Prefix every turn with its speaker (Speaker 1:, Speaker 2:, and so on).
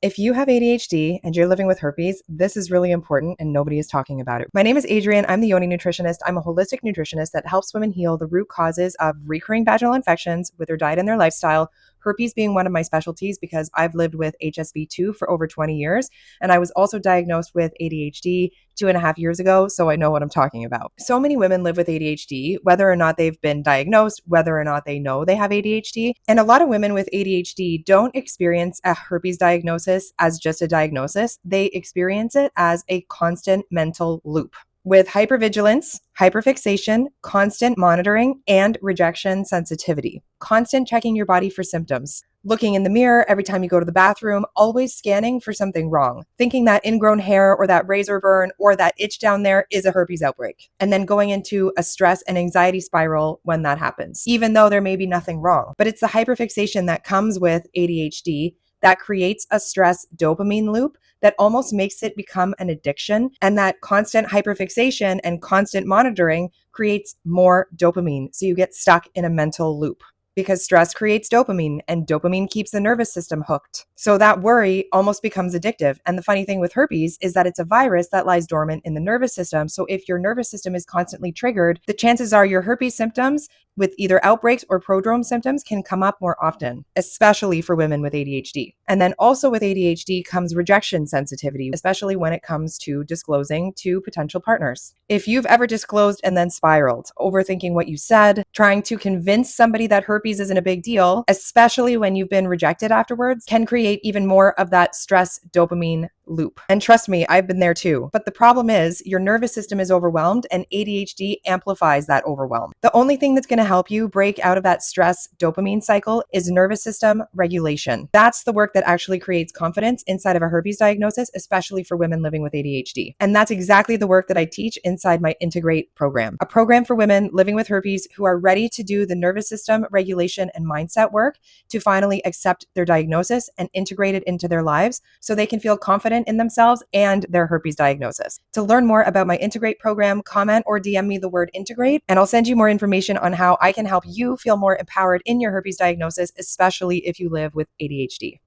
Speaker 1: If you have ADHD and you're living with herpes, this is really important and nobody is talking about it. My name is Adrienne. I'm the Yoni nutritionist. I'm a holistic nutritionist that helps women heal the root causes of recurring vaginal infections with their diet and their lifestyle, herpes being one of my specialties because I've lived with HSV2 for over 20 years. And I was also diagnosed with ADHD 2.5 years ago, so I know what I'm talking about. So many women live with ADHD, whether or not they've been diagnosed, whether or not they know they have ADHD. And a lot of women with ADHD don't experience a herpes diagnosis as just a diagnosis. They experience it as a constant mental loop with hypervigilance, hyperfixation, constant monitoring, and rejection sensitivity. Constant checking your body for symptoms. Looking in the mirror every time you go to the bathroom, always scanning for something wrong, thinking that ingrown hair or that razor burn or that itch down there is a herpes outbreak, and then going into a stress and anxiety spiral when that happens, even though there may be nothing wrong. But it's the hyperfixation that comes with ADHD that creates a stress dopamine loop that almost makes it become an addiction. And that constant hyperfixation and constant monitoring creates more dopamine. So you get stuck in a mental loop because stress creates dopamine and dopamine keeps the nervous system hooked. So that worry almost becomes addictive. And the funny thing with herpes is that it's a virus that lies dormant in the nervous system. So if your nervous system is constantly triggered, the chances are your herpes symptoms with either outbreaks or prodrome symptoms can come up more often, especially for women with ADHD. And then also with ADHD comes rejection sensitivity, especially when it comes to disclosing to potential partners. If you've ever disclosed and then spiraled, overthinking what you said, trying to convince somebody that herpes isn't a big deal, especially when you've been rejected afterwards, can create even more of that stress dopamine loop. And trust me, I've been there too. But the problem is your nervous system is overwhelmed and ADHD amplifies that overwhelm. The only thing that's going to help you break out of that stress dopamine cycle is nervous system regulation. That's the work that actually creates confidence inside of a herpes diagnosis, especially for women living with ADHD. And that's exactly the work that I teach inside my Integrate program, a program for women living with herpes who are ready to do the nervous system regulation and mindset work to finally accept their diagnosis and integrate it into their lives so they can feel confident in themselves and their herpes diagnosis. To learn more about my Integrate program, comment or DM me the word Integrate, and I'll send you more information on how I can help you feel more empowered in your herpes diagnosis, especially if you live with ADHD.